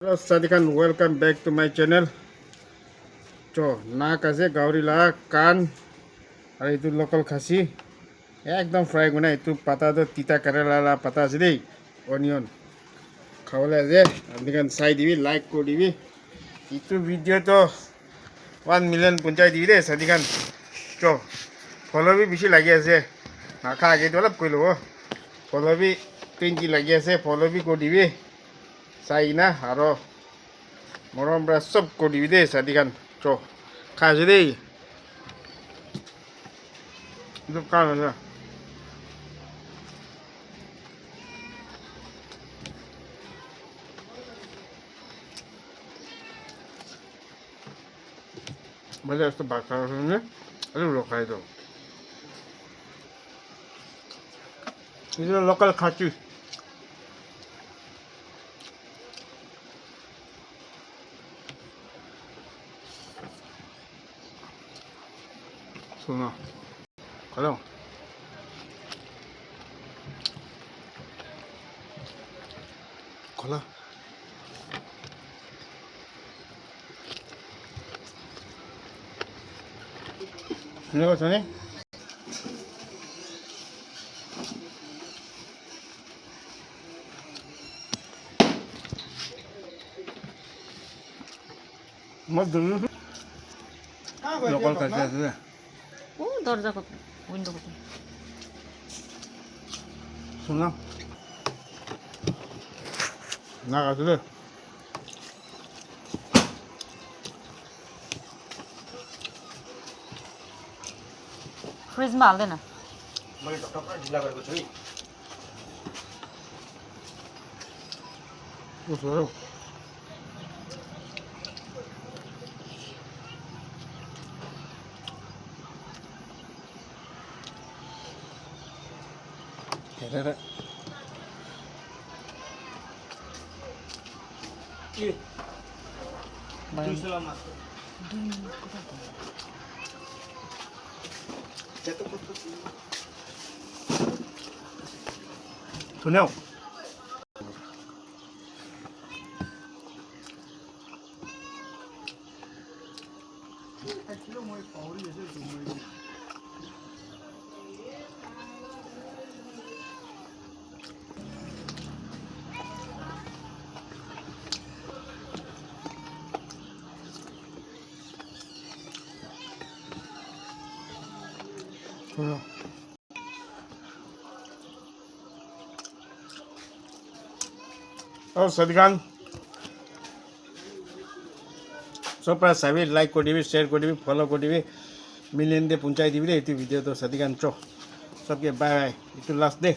Sadikan, welcome back to my channel. So, nak আছে গাউরি লাগ কান আর এইটো লোকাল খাসি একদম ফ্রাই গুনা এইটো পাতা তো তিতা কেরালা পাতা আছে দেই অনিয়ন খাওয়ালে আছে আপনি কান চাই দিবি লাইক করে দিবি এইটো ভিডিও তো 1 মিলিয়ন পঞ্চায় দিবি দেই সাদিকান চ ফলো বি বেশি লাগি আছে নাখা আগে তো অলপ কই লব ফলো বি 20 লাগি আছে ফলো বি করে দিবি চাই না আর মরম রা সব করে দিবি দেই সাদিকান চ খাইছে দেই itu kan ya Baca itu bakar ini ada lokal itu lokal khasi Sunah kalau kalau ini apa sih? Mas dulu lokal kerja saja. Oh, dorja kok, window kok. Sunah. Nak apa tu? Fridge में हाल देना मैले टक्क ढिला गरेको छु है उसो हो हेरेर के दुईसलामा सुन्यौ और सदिकान सब सबै लाइक कर शेयर कर फलो कर मिलियन दे पहुँचाई दी ये वीडियो तो सदिकान चो सबके bye bye it last day